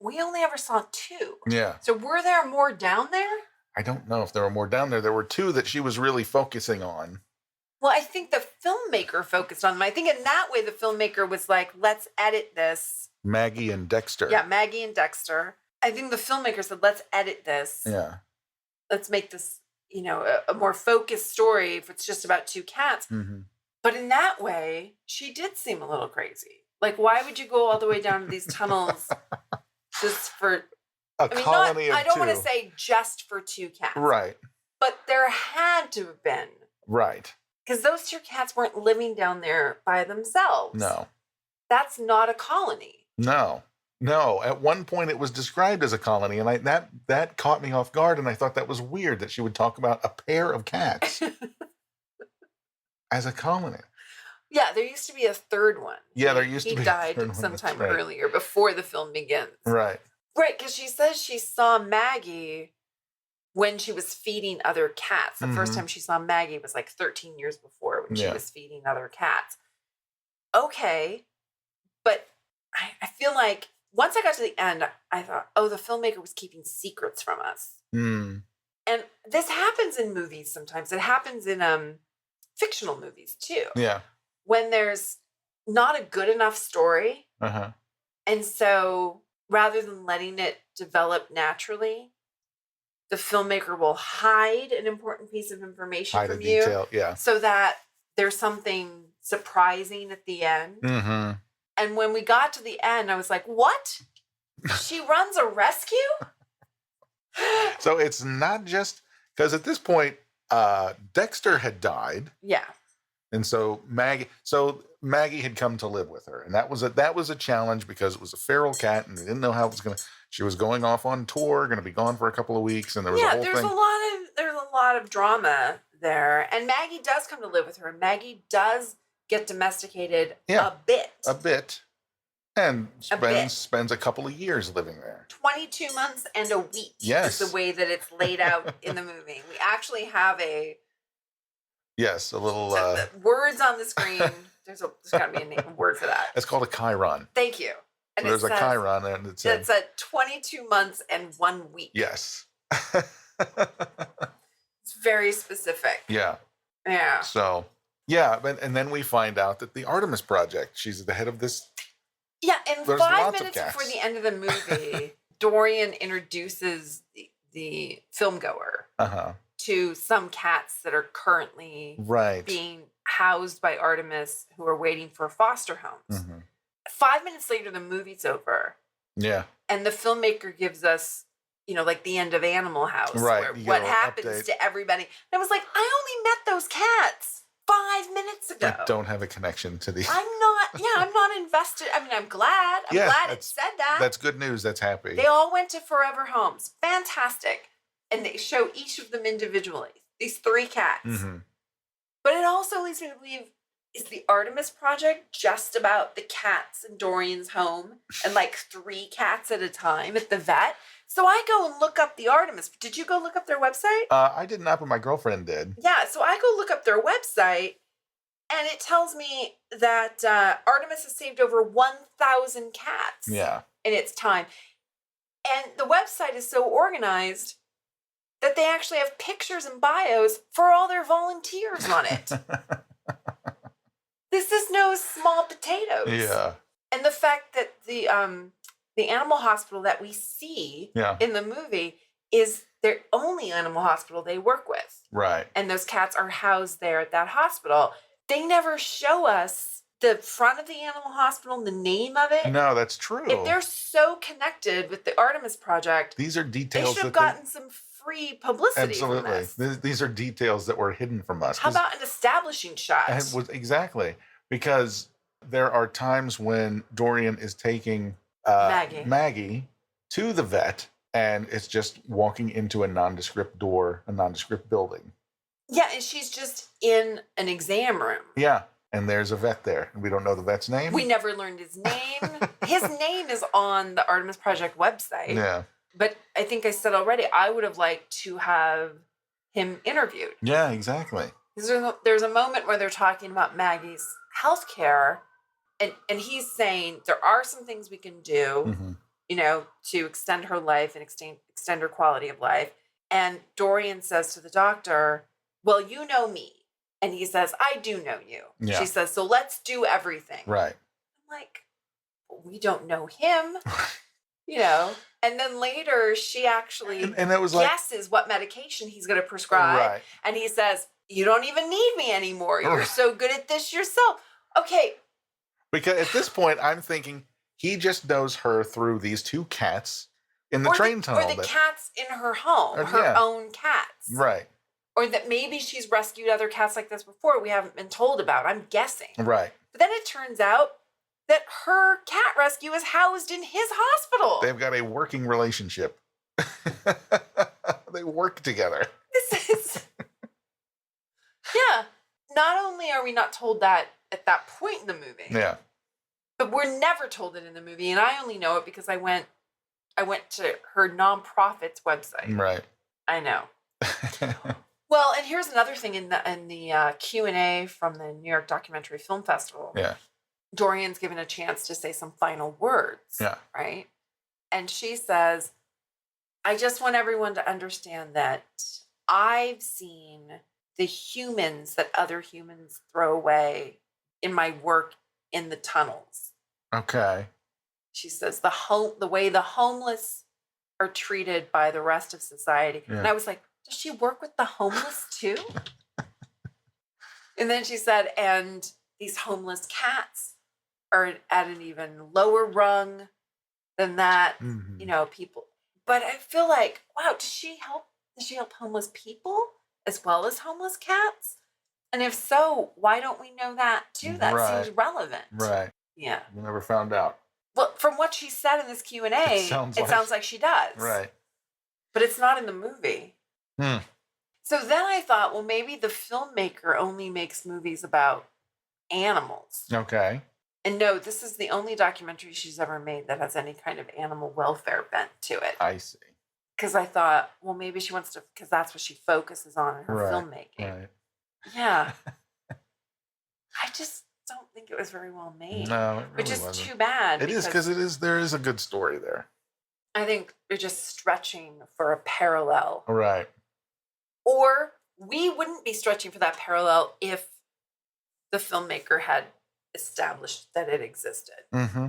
[SPEAKER 1] we only ever saw 2.
[SPEAKER 2] Yeah.
[SPEAKER 1] So were there more down there?
[SPEAKER 2] I don't know if there were more down there. There were 2 that she was really focusing on.
[SPEAKER 1] Well, I think the filmmaker focused on them. I think in that way, the filmmaker was like, let's edit this.
[SPEAKER 2] Maggie and Dexter.
[SPEAKER 1] Yeah, Maggie and Dexter. I think the filmmaker said, let's edit this.
[SPEAKER 2] Yeah. Let's
[SPEAKER 1] make this, a more focused story if it's just about 2 cats.
[SPEAKER 2] But
[SPEAKER 1] But in that way, she did seem a little crazy. Like, why would you go all the way down to these tunnels just for
[SPEAKER 2] a colony of two?
[SPEAKER 1] I don't want to say just for 2 cats.
[SPEAKER 2] Right.
[SPEAKER 1] But there had to have been.
[SPEAKER 2] Right.
[SPEAKER 1] Because those 2 cats weren't living down there by themselves.
[SPEAKER 2] No.
[SPEAKER 1] That's not a colony.
[SPEAKER 2] No. At one point, it was described as a colony, and that caught me off guard, and I thought that was weird that she would talk about a pair of cats as a colony.
[SPEAKER 1] Yeah, there used to be a 3rd one.
[SPEAKER 2] Yeah, there used to be.
[SPEAKER 1] He died sometime earlier, before the film begins.
[SPEAKER 2] Right.
[SPEAKER 1] Right, because she says she saw Maggie when she was feeding other cats. The first time she saw Maggie was like 13 years before, when she was feeding other cats. Okay, but I feel like once I got to the end, I thought, oh, the filmmaker was keeping secrets from us. And this happens in movies sometimes. It happens in fictional movies too.
[SPEAKER 2] Yeah.
[SPEAKER 1] When there's not a good enough story. And so rather than letting it develop naturally, the filmmaker will hide an important piece of information from you.
[SPEAKER 2] Detail, yeah.
[SPEAKER 1] So that there's something surprising at the end. And when we got to the end, I was like, what? She runs a rescue?
[SPEAKER 2] So it's not just, because at this point, Dexter had died.
[SPEAKER 1] Yeah.
[SPEAKER 2] And so Maggie had come to live with her. And that was a challenge, because it was a feral cat and they didn't know how it was going to. She was going off on tour, going to be gone for a couple of weeks, and there was a whole thing.
[SPEAKER 1] There's a lot of drama there. And Maggie does come to live with her. Maggie does get domesticated a bit.
[SPEAKER 2] A bit. And spends a couple of years living there.
[SPEAKER 1] 22 months and a week is the way that it's laid out in the movie. We actually have a little the words on the screen. There's got to be a word for that.
[SPEAKER 2] It's called a chiron.
[SPEAKER 1] Thank you. And
[SPEAKER 2] there's a chiron, and it's
[SPEAKER 1] a 22 months and 1 week.
[SPEAKER 2] Yes.
[SPEAKER 1] It's very specific.
[SPEAKER 2] Yeah.
[SPEAKER 1] Yeah.
[SPEAKER 2] So, and then we find out that the Artemis Project, she's at the head of this.
[SPEAKER 1] Yeah, and 5 minutes before the end of the movie, Dorian introduces the film goer to some cats that are currently being housed by Artemis, who are waiting for foster homes. 5 minutes later, the movie's over.
[SPEAKER 2] Yeah.
[SPEAKER 1] And the filmmaker gives us, like the end of Animal House. Where what happens to everybody. And I was like, I only met those cats 5 minutes ago.
[SPEAKER 2] I don't have a connection to the...
[SPEAKER 1] I'm not invested. I mean, I'm glad. I'm glad it said that.
[SPEAKER 2] That's good news. That's happy.
[SPEAKER 1] They all went to forever homes. Fantastic. And they show each of them individually. These 3 cats. But it also leads me to believe, is the Artemis Project just about the cats in Dorian's home and like 3 cats at a time at the vet? So I go and look up the Artemis. Did you go look up their website?
[SPEAKER 2] I did not, but my girlfriend did.
[SPEAKER 1] Yeah, so I go look up their website, and it tells me that Artemis has saved over 1,000 cats in its time. And the website is so organized that they actually have pictures and bios for all their volunteers on it. This is no small potatoes.
[SPEAKER 2] Yeah.
[SPEAKER 1] And the fact that the animal hospital that we see in the movie is their only animal hospital they work with.
[SPEAKER 2] Right.
[SPEAKER 1] And those cats are housed there at that hospital. They never show us the front of the animal hospital, the name of it.
[SPEAKER 2] No, that's true.
[SPEAKER 1] If they're so connected with the Artemis Project,
[SPEAKER 2] these are details
[SPEAKER 1] they should have gotten some free publicity.
[SPEAKER 2] Absolutely.
[SPEAKER 1] From this.
[SPEAKER 2] These are details that were hidden from us.
[SPEAKER 1] How about an establishing shot?
[SPEAKER 2] Exactly. Because there are times when Dorian is taking Maggie to the vet, and it's just walking into a nondescript door, a nondescript building.
[SPEAKER 1] Yeah, and she's just in an exam room.
[SPEAKER 2] Yeah, and there's a vet there. We don't know the vet's name.
[SPEAKER 1] We never learned his name. His name is on the Artemis Project website.
[SPEAKER 2] Yeah.
[SPEAKER 1] But I think I said already, I would have liked to have him interviewed.
[SPEAKER 2] Yeah, exactly.
[SPEAKER 1] There's a moment where they're talking about Maggie's health care, and he's saying there are some things we can do, to extend her life and extend her quality of life. And Dorian says to the doctor, well, you know me. And he says, I do know you. Yeah. She says, so let's do everything.
[SPEAKER 2] Right.
[SPEAKER 1] I'm like, we don't know him, And then later she actually
[SPEAKER 2] and it was
[SPEAKER 1] guesses what medication he's going to prescribe.
[SPEAKER 2] Right.
[SPEAKER 1] And he says, you don't even need me anymore. You're so good at this yourself. Okay.
[SPEAKER 2] Because at this point, I'm thinking he just knows her through these two cats in the train tunnel.
[SPEAKER 1] Or the cats in her home, her own cats.
[SPEAKER 2] Right.
[SPEAKER 1] Or that maybe she's rescued other cats like this before we haven't been told about. I'm guessing.
[SPEAKER 2] Right.
[SPEAKER 1] But then it turns out that her cat rescue is housed in his hospital.
[SPEAKER 2] They've got a working relationship. They work together.
[SPEAKER 1] This is... Yeah. Not only are we not told that at that point in the movie.
[SPEAKER 2] Yeah.
[SPEAKER 1] But we're never told it in the movie. And I only know it because I went to her nonprofit's website.
[SPEAKER 2] Right.
[SPEAKER 1] I know. Well, and here's another thing in the Q&A from the New York Documentary Film Festival.
[SPEAKER 2] Yeah.
[SPEAKER 1] Dorian's given a chance to say some final words.
[SPEAKER 2] Yeah.
[SPEAKER 1] Right? And she says, I just want everyone to understand that I've seen the humans that other humans throw away in my work in the tunnels.
[SPEAKER 2] Okay.
[SPEAKER 1] She says, the way the homeless are treated by the rest of society. Yeah. And I was like, does she work with the homeless too? And then she said, and these homeless cats are at an even lower rung than that, people. But I feel like, wow, does she help homeless people as well as homeless cats? And if so, why don't we know that too? That seems relevant.
[SPEAKER 2] Right.
[SPEAKER 1] Yeah.
[SPEAKER 2] We never found out.
[SPEAKER 1] Well, from what she said in this Q&A, it sounds like she does.
[SPEAKER 2] Right.
[SPEAKER 1] But it's not in the movie. So then I thought, well, maybe the filmmaker only makes movies about animals.
[SPEAKER 2] Okay.
[SPEAKER 1] And no, this is the only documentary she's ever made that has any kind of animal welfare bent to it.
[SPEAKER 2] I see.
[SPEAKER 1] Because I thought, well, maybe she wants to, because that's what she focuses on in her filmmaking.
[SPEAKER 2] Right.
[SPEAKER 1] Yeah. I just don't think it was very well made.
[SPEAKER 2] No, it really
[SPEAKER 1] which is
[SPEAKER 2] wasn't.
[SPEAKER 1] too bad.
[SPEAKER 2] It is because there is a good story there.
[SPEAKER 1] I think they're just stretching for a parallel.
[SPEAKER 2] Right.
[SPEAKER 1] Or we wouldn't be stretching for that parallel if the filmmaker had established that it existed.
[SPEAKER 2] Mm-hmm.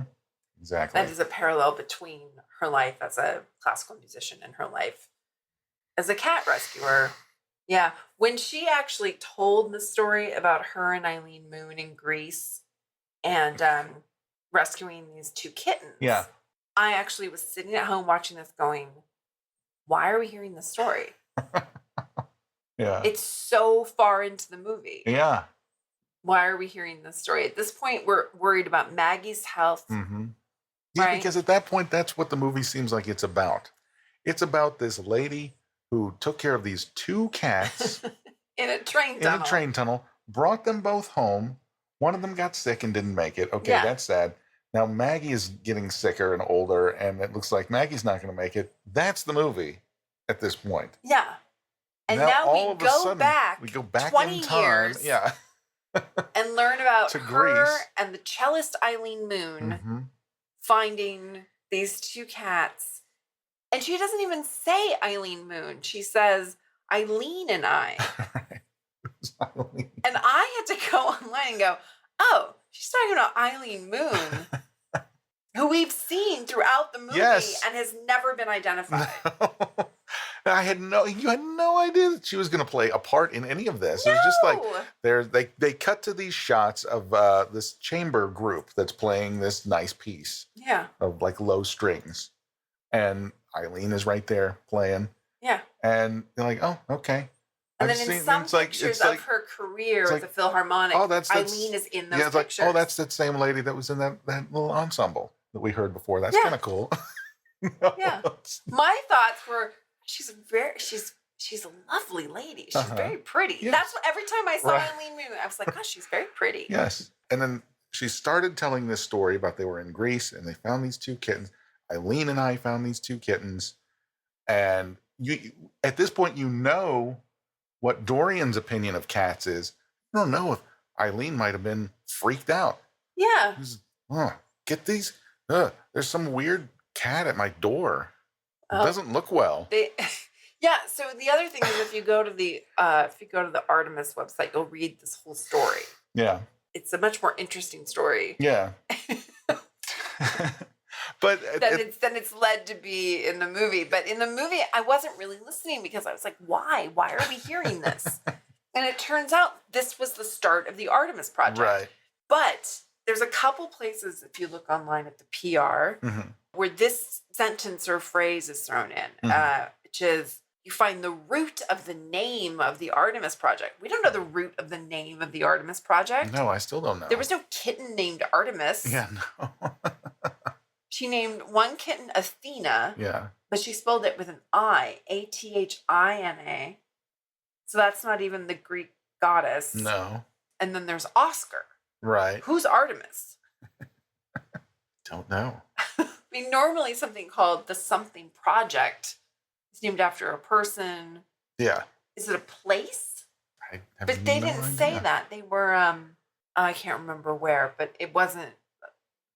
[SPEAKER 2] Exactly.
[SPEAKER 1] That is a parallel between her life as a classical musician and her life as a cat rescuer. Yeah. When she actually told the story about her and Eileen Moon in Greece and rescuing these two kittens.
[SPEAKER 2] Yeah.
[SPEAKER 1] I actually was sitting at home watching this going, why are we hearing this story?
[SPEAKER 2] Yeah.
[SPEAKER 1] It's so far into the movie.
[SPEAKER 2] Yeah.
[SPEAKER 1] Why are we hearing this story? At this point, we're worried about Maggie's health.
[SPEAKER 2] Mm-hmm. Yeah, because at that point, that's what the movie seems like it's about. It's about this lady who took care of these two cats
[SPEAKER 1] in a train
[SPEAKER 2] tunnel, brought them both home. One of them got sick and didn't make it. Okay, that's sad. Now Maggie is getting sicker and older, and it looks like Maggie's not going to make it. That's the movie at this point.
[SPEAKER 1] Yeah. And now we go back 20
[SPEAKER 2] in time.
[SPEAKER 1] Years and learn about her
[SPEAKER 2] Greece.
[SPEAKER 1] And the cellist Eileen Moon finding these two cats. And she doesn't even say Eileen Moon. She says Eileen and I. And I had to go online and go, oh, she's talking about Eileen Moon, who we've seen throughout the movie and has never been identified.
[SPEAKER 2] No. You had no idea that she was going to play a part in any of this. No. It was just like they cut to these shots of this chamber group that's playing this nice piece of like low strings. And Eileen is right there playing. Yeah. And they're like, oh, okay.
[SPEAKER 1] And then in some pictures of her career with the Philharmonic, Eileen is in those pictures.
[SPEAKER 2] Like, oh, that's that same lady that was in that little ensemble that we heard before. That's kind of cool.
[SPEAKER 1] Yeah. My thoughts were, she's a lovely lady. She's very pretty. Yes. That's what every time I saw Eileen Moon, I was like, gosh, she's very pretty.
[SPEAKER 2] Yes. And then she started telling this story about they were in Greece and they found these two kittens. Eileen and I found these two kittens. And at this point, you know what Dorian's opinion of cats is. I don't know if Eileen might have been freaked out.
[SPEAKER 1] Yeah.
[SPEAKER 2] Get these. There's some weird cat at my door. It doesn't look well.
[SPEAKER 1] So the other thing is if you go to the Artemis website, you'll read this whole story. Yeah. It's a much more interesting story.
[SPEAKER 2] Yeah. But
[SPEAKER 1] then it's led to be in the movie. But in the movie, I wasn't really listening because I was like, why? Why are we hearing this? And it turns out this was the start of the Artemis Project.
[SPEAKER 2] Right.
[SPEAKER 1] But there's a couple places, if you look online at the PR, where this sentence or phrase is thrown in, which is, you find the root of the name of the Artemis Project. We don't know the root of the name of the Artemis Project.
[SPEAKER 2] No, I still don't know.
[SPEAKER 1] There was no kitten named Artemis.
[SPEAKER 2] Yeah, no.
[SPEAKER 1] She named one kitten Athena.
[SPEAKER 2] Yeah.
[SPEAKER 1] But she spelled it with an I, Athina. So that's not even the Greek goddess.
[SPEAKER 2] No.
[SPEAKER 1] And then there's Oscar.
[SPEAKER 2] Right.
[SPEAKER 1] Who's Artemis?
[SPEAKER 2] Don't know.
[SPEAKER 1] I mean, normally something called the something project is named after a person.
[SPEAKER 2] Yeah.
[SPEAKER 1] Is it a place?
[SPEAKER 2] But
[SPEAKER 1] they didn't say that. They were, I can't remember where, but it wasn't,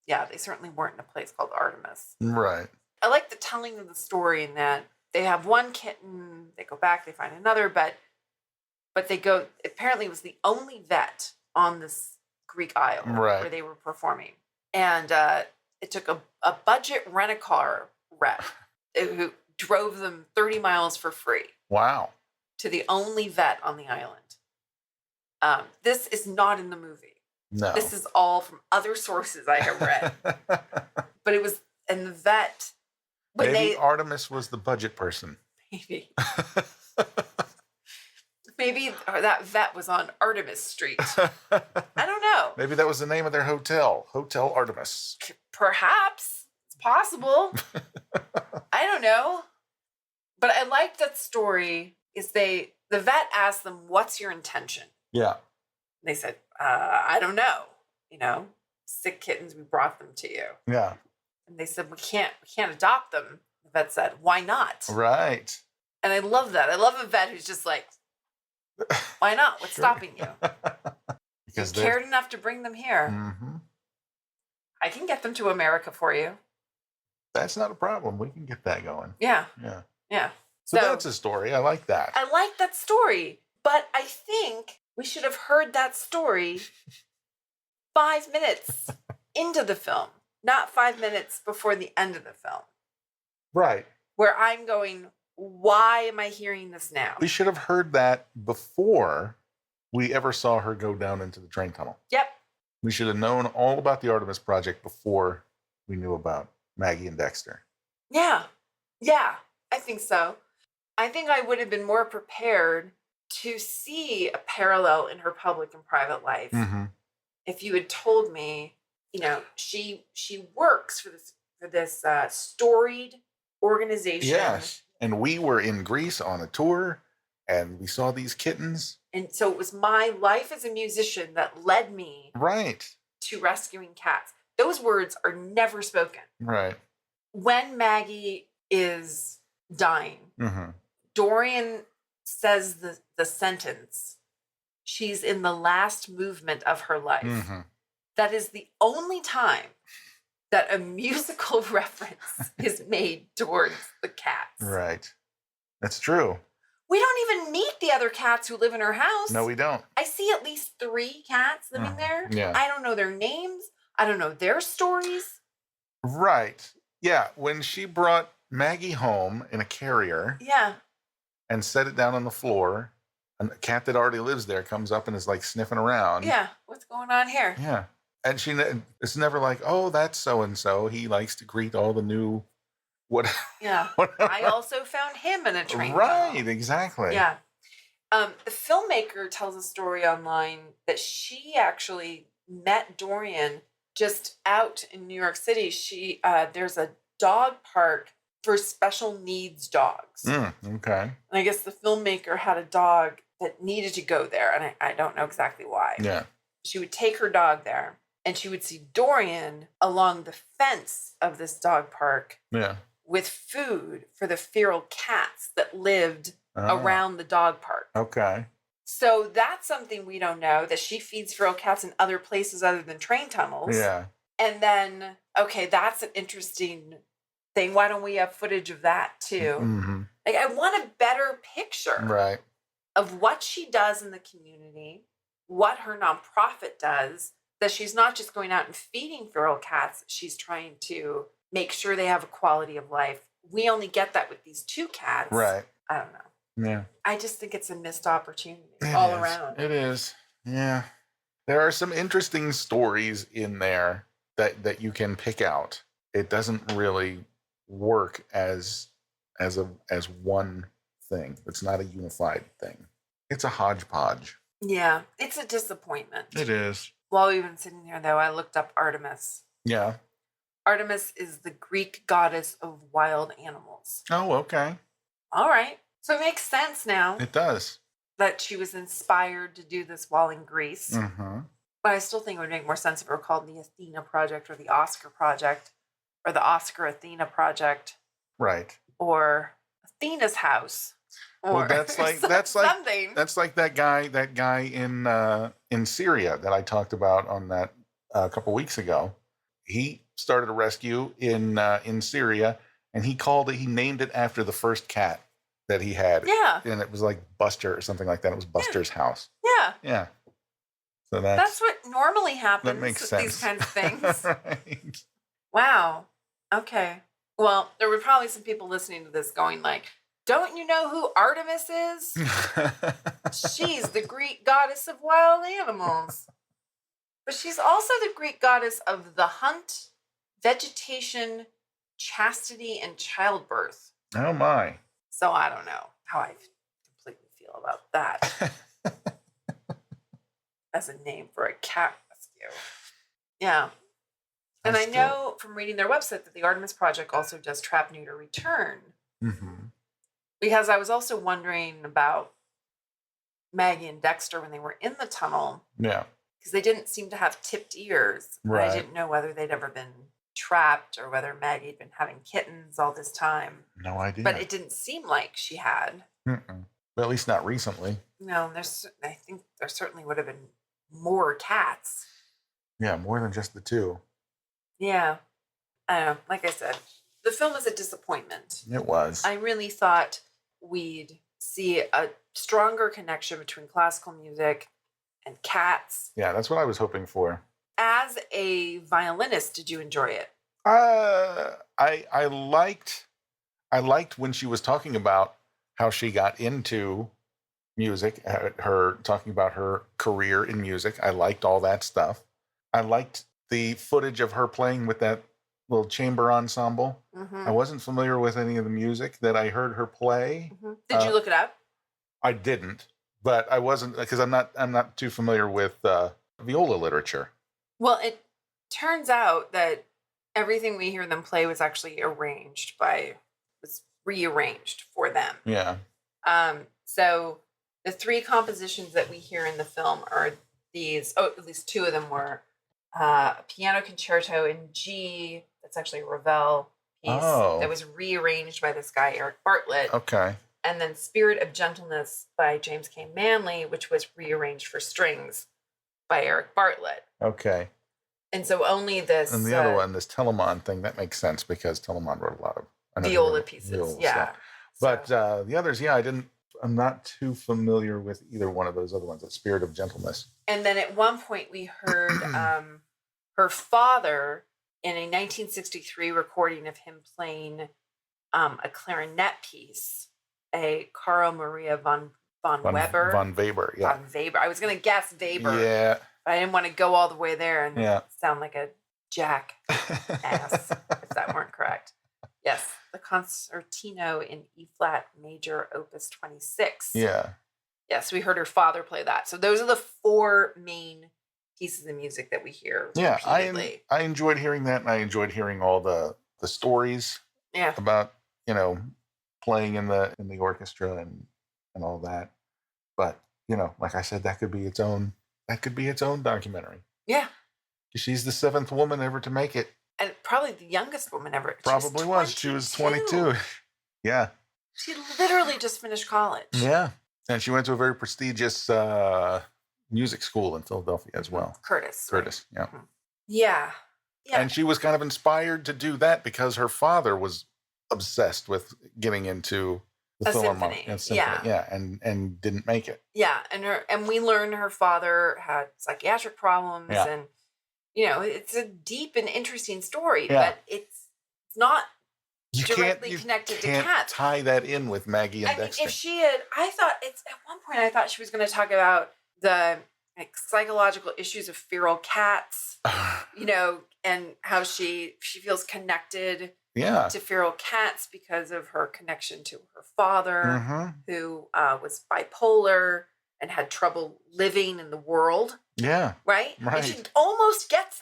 [SPEAKER 1] they certainly weren't in a place called Artemis.
[SPEAKER 2] Right.
[SPEAKER 1] I like the telling of the story in that they have one kitten, they go back, they find another, but they go, apparently it was the only vet on this Greek isle where they were performing. And it took a budget rent-a-car rep who drove them 30 miles for free.
[SPEAKER 2] Wow.
[SPEAKER 1] To the only vet on the island. This is not in the movie.
[SPEAKER 2] No.
[SPEAKER 1] This is all from other sources I have read. But it was, and the vet...
[SPEAKER 2] Maybe Artemis was the budget person.
[SPEAKER 1] Maybe. Maybe that vet was on Artemis Street. I don't know.
[SPEAKER 2] Maybe that was the name of their hotel. Hotel Artemis.
[SPEAKER 1] Perhaps. It's possible. I don't know. But I like that story is the vet asked them, what's your intention?
[SPEAKER 2] Yeah.
[SPEAKER 1] They said, I don't know. You know, sick kittens, we brought them to you.
[SPEAKER 2] Yeah.
[SPEAKER 1] And they said, we can't adopt them. The vet said, why not?
[SPEAKER 2] Right.
[SPEAKER 1] And I love that. I love a vet who's just like, why not? What's stopping you? Because you cared enough to bring them here.
[SPEAKER 2] Mm-hmm.
[SPEAKER 1] I can get them to America for you.
[SPEAKER 2] That's not a problem. We can get that going.
[SPEAKER 1] Yeah.
[SPEAKER 2] Yeah.
[SPEAKER 1] Yeah.
[SPEAKER 2] So that's a story. I like that.
[SPEAKER 1] I like that story. But I think we should have heard that story 5 minutes into the film, not 5 minutes before the end of the film.
[SPEAKER 2] Right.
[SPEAKER 1] Where I'm going, why am I hearing this now?
[SPEAKER 2] We should have heard that before we ever saw her go down into the train tunnel.
[SPEAKER 1] Yep.
[SPEAKER 2] We should have known all about the Artemis Project before we knew about Maggie and Dexter.
[SPEAKER 1] Yeah. Yeah, I think so. I think I would have been more prepared to see a parallel in her public and private life if you had told me, you know, she works for this storied organization.
[SPEAKER 2] Yes. And we were in Greece on a tour and we saw these kittens.
[SPEAKER 1] And so it was my life as a musician that led me to rescuing cats. Those words are never spoken.
[SPEAKER 2] Right.
[SPEAKER 1] When Maggie is dying, Dorian says the sentence, she's in the last movement of her life. That is the only time that a musical reference is made towards the cats.
[SPEAKER 2] Right. That's true.
[SPEAKER 1] We don't even meet the other cats who live in her house.
[SPEAKER 2] No, we don't.
[SPEAKER 1] I see at least 3 cats living there.
[SPEAKER 2] Yeah.
[SPEAKER 1] I don't know their names. I don't know their stories.
[SPEAKER 2] Right. Yeah. When she brought Maggie home in a carrier.
[SPEAKER 1] Yeah.
[SPEAKER 2] And set it down on the floor, and a cat that already lives there comes up and is like sniffing around.
[SPEAKER 1] Yeah. What's going on here?
[SPEAKER 2] Yeah. And it's never like, oh, that's so-and-so. He likes to greet all the new what.
[SPEAKER 1] Yeah. I also found him in a train.
[SPEAKER 2] Right. Exactly.
[SPEAKER 1] Yeah. The filmmaker tells a story online that she actually met Dorian just out in New York City. There's a dog park for special needs dogs.
[SPEAKER 2] Okay.
[SPEAKER 1] And I guess the filmmaker had a dog that needed to go there, and I don't know exactly why.
[SPEAKER 2] Yeah.
[SPEAKER 1] She would take her dog there, and she would see Dorian along the fence of this dog park with food for the feral cats that lived around the dog park.
[SPEAKER 2] Okay.
[SPEAKER 1] So that's something we don't know, that she feeds feral cats in other places other than train tunnels.
[SPEAKER 2] Yeah.
[SPEAKER 1] And then, okay, that's an interesting thing. Why don't we have footage of that too? Like, I want a better picture of what she does in the community, what her nonprofit does, that she's not just going out and feeding feral cats. She's trying to make sure they have a quality of life. We only get that with these 2 cats.
[SPEAKER 2] Right.
[SPEAKER 1] I don't know.
[SPEAKER 2] Yeah.
[SPEAKER 1] I just think it's a missed opportunity all around.
[SPEAKER 2] It is. Yeah. There are some interesting stories in there that you can pick out. It doesn't really work as one thing. It's not a unified thing. It's a hodgepodge.
[SPEAKER 1] Yeah, it's a disappointment.
[SPEAKER 2] It is.
[SPEAKER 1] While we've been sitting here, though, I looked up Artemis.
[SPEAKER 2] Yeah.
[SPEAKER 1] Artemis is the Greek goddess of wild animals.
[SPEAKER 2] Oh, okay.
[SPEAKER 1] All right. So it makes sense now.
[SPEAKER 2] It does.
[SPEAKER 1] That she was inspired to do this while in Greece.
[SPEAKER 2] Mm-hmm.
[SPEAKER 1] But I still think it would make more sense if it were called the Athena Project or the Oscar Project or the Oscar Athena Project.
[SPEAKER 2] Right.
[SPEAKER 1] Or Athena's house. Or
[SPEAKER 2] well, that's like
[SPEAKER 1] something.
[SPEAKER 2] That's like that guy in Syria that I talked about on that a couple weeks ago. He started a rescue in Syria, and he named it after the first cat that he had.
[SPEAKER 1] Yeah.
[SPEAKER 2] And it was like Buster or something like that. It was Buster's house.
[SPEAKER 1] Yeah.
[SPEAKER 2] Yeah. So
[SPEAKER 1] that's what normally happens
[SPEAKER 2] that makes
[SPEAKER 1] with
[SPEAKER 2] sense.
[SPEAKER 1] These kinds of things.
[SPEAKER 2] Right.
[SPEAKER 1] Wow. Okay. Well, there were probably some people listening to this going like, don't you know who Artemis is? She's the Greek goddess of wild animals. But she's also the Greek goddess of the hunt, vegetation, chastity, and childbirth.
[SPEAKER 2] Oh, my.
[SPEAKER 1] So I don't know how I completely feel about that. As a name for a cat rescue. Yeah. And I know from reading their website that the Artemis Project also does trap, neuter, return.
[SPEAKER 2] Mm-hmm.
[SPEAKER 1] Because I was also wondering about Maggie and Dexter when they were in the tunnel.
[SPEAKER 2] Yeah.
[SPEAKER 1] Because they didn't seem to have tipped ears.
[SPEAKER 2] Right.
[SPEAKER 1] I didn't know whether they'd ever been trapped or whether Maggie had been having kittens all this time.
[SPEAKER 2] No idea.
[SPEAKER 1] But it didn't seem like she had.
[SPEAKER 2] Mm-mm. Well, at least not recently.
[SPEAKER 1] No, I think there certainly would have been more cats.
[SPEAKER 2] Yeah, more than just the two.
[SPEAKER 1] Yeah. I don't know. Like I said, the film was a disappointment.
[SPEAKER 2] It was.
[SPEAKER 1] I really thought we'd see a stronger connection between classical music and cats.
[SPEAKER 2] Yeah, that's what I was hoping for.
[SPEAKER 1] As a violinist, did you enjoy it?
[SPEAKER 2] I liked when she was talking about how she got into music, her talking about her career in music. I liked all that stuff. I liked the footage of her playing with that little chamber ensemble. Mm-hmm. I wasn't familiar with any of the music that I heard her play.
[SPEAKER 1] Mm-hmm. Did you look it up?
[SPEAKER 2] I didn't, but I wasn't, because I'm not too familiar with viola literature.
[SPEAKER 1] Well, it turns out that everything we hear them play was actually was rearranged for them.
[SPEAKER 2] Yeah.
[SPEAKER 1] So the three compositions that we hear in the film are these. Oh, at least two of them were a piano concerto in G. That's actually a Ravel piece that was rearranged by this guy Eric Bartlett.
[SPEAKER 2] Okay.
[SPEAKER 1] And then Spirit of Gentleness by James K. Manley, which was rearranged for strings by Eric Bartlett.
[SPEAKER 2] Okay.
[SPEAKER 1] And so only this...
[SPEAKER 2] And the other one, this Telemann thing, that makes sense because Telemann wrote a lot of...
[SPEAKER 1] viola pieces, yeah.
[SPEAKER 2] Stuff. But the others, I'm not too familiar with either one of those other ones, the Spirit of Gentleness.
[SPEAKER 1] And then at one point we heard her father in a 1963 recording of him playing a clarinet piece, a Carl Maria von Weber.
[SPEAKER 2] Von Weber, yeah.
[SPEAKER 1] Von Weber. I was going to guess Weber.
[SPEAKER 2] Yeah.
[SPEAKER 1] But I didn't want to go all the way there and sound like a jackass if that weren't correct. Yes, the Concertino in E-flat major, Opus 26.
[SPEAKER 2] Yeah.
[SPEAKER 1] Yes, we heard her father play that. So those are the four main pieces of music that we hear repeatedly.
[SPEAKER 2] I enjoyed hearing that, and I enjoyed hearing all the stories about, playing in the orchestra and all that. But, like I said, that could be its own documentary. Yeah. She's the 7th woman ever to make it.
[SPEAKER 1] And probably the youngest woman ever.
[SPEAKER 2] Probably was. She was 22. Yeah.
[SPEAKER 1] She literally just finished college.
[SPEAKER 2] Yeah. And she went to a very prestigious music school in Philadelphia as well.
[SPEAKER 1] Curtis,
[SPEAKER 2] yeah.
[SPEAKER 1] Mm-hmm. Yeah.
[SPEAKER 2] And she was kind of inspired to do that because her father was obsessed with getting into the Philharmonic symphony. Yeah. And didn't make it.
[SPEAKER 1] Yeah. And we learned her father had psychiatric problems and it's a deep and interesting story, but it's not directly connected to cats.
[SPEAKER 2] Tie that in with Maggie and Dexter.
[SPEAKER 1] If she had, at one point I thought she was going to talk about the psychological issues of feral cats, and how she feels connected to feral cats because of her connection to her father, who was bipolar and had trouble living in the world. Yeah. Right? And she almost gets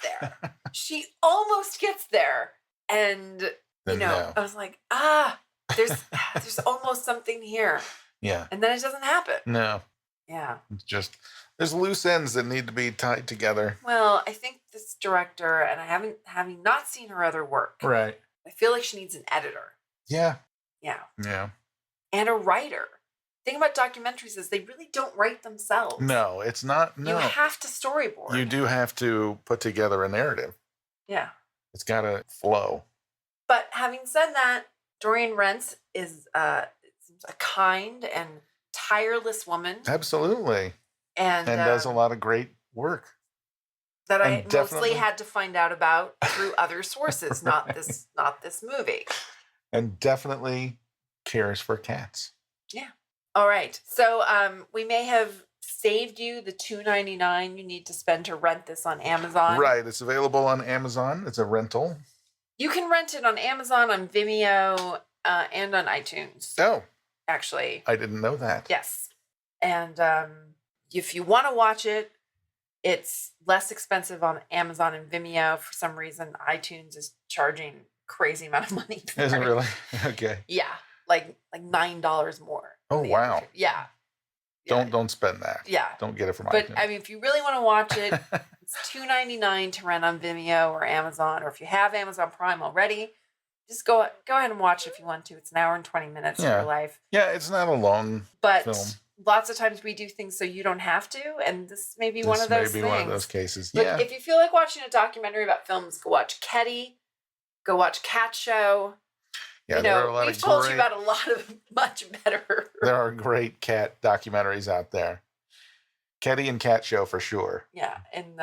[SPEAKER 1] there. And, I was like, there's almost something here. Yeah. And then it doesn't happen. No. Yeah.
[SPEAKER 2] It's just, there's loose ends that need to be tied together.
[SPEAKER 1] Well, I think this director, and having not seen her other work. Right. I feel like she needs an editor. Yeah. Yeah. Yeah. And a writer. The thing about documentaries is they really don't write themselves.
[SPEAKER 2] No, it's not. No.
[SPEAKER 1] You have to storyboard.
[SPEAKER 2] You do have to put together a narrative. Yeah. It's got to flow.
[SPEAKER 1] But having said that, Dorian Rence is a kind and tireless woman.
[SPEAKER 2] Absolutely. And does a lot of great work.
[SPEAKER 1] That I mostly had to find out about through other sources, not this movie.
[SPEAKER 2] And definitely cares for cats.
[SPEAKER 1] Yeah. All right. So we may have saved you the $2.99 you need to spend to rent this on Amazon.
[SPEAKER 2] Right. It's available on Amazon. It's a rental.
[SPEAKER 1] You can rent it on Amazon, on Vimeo, and on iTunes. Oh. Actually.
[SPEAKER 2] I didn't know that.
[SPEAKER 1] Yes. And if you want to watch it, it's less expensive on Amazon and Vimeo. For some reason, iTunes is charging crazy amount of money.
[SPEAKER 2] Is it really? Okay.
[SPEAKER 1] Yeah. Like $9 more.
[SPEAKER 2] Oh, wow.
[SPEAKER 1] Yeah.
[SPEAKER 2] Don't spend that. Yeah. Don't get it from iTunes.
[SPEAKER 1] But I mean, if you really want to watch it, it's $2.99 to rent on Vimeo or Amazon, or if you have Amazon Prime already, just go ahead and watch it if you want to. It's an hour and 20 minutes of your life.
[SPEAKER 2] Yeah, it's not a long film.
[SPEAKER 1] Lots of times we do things so you don't have to, and this may be one of those things.
[SPEAKER 2] One of those cases.
[SPEAKER 1] But if you feel like watching a documentary about films, go watch Ketty, go watch Cat Show.
[SPEAKER 2] Yeah, there are a lot
[SPEAKER 1] we've told you about a lot of much better.
[SPEAKER 2] There are great cat documentaries out there. Ketty and Cat Show for sure.
[SPEAKER 1] Yeah, and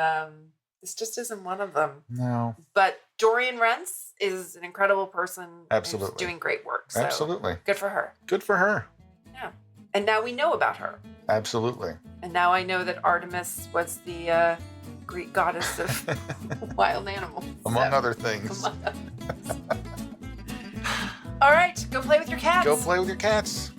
[SPEAKER 1] this just isn't one of them.
[SPEAKER 2] No.
[SPEAKER 1] But Dorian Rence is an incredible person.
[SPEAKER 2] Absolutely.
[SPEAKER 1] Doing great work. So
[SPEAKER 2] absolutely.
[SPEAKER 1] Good for her.
[SPEAKER 2] Good for her.
[SPEAKER 1] Yeah. And now we know about her.
[SPEAKER 2] Absolutely.
[SPEAKER 1] And now I know that Artemis was the Greek goddess of wild animals.
[SPEAKER 2] Among other things.
[SPEAKER 1] All right, go play with your cats.
[SPEAKER 2] Go play with your cats.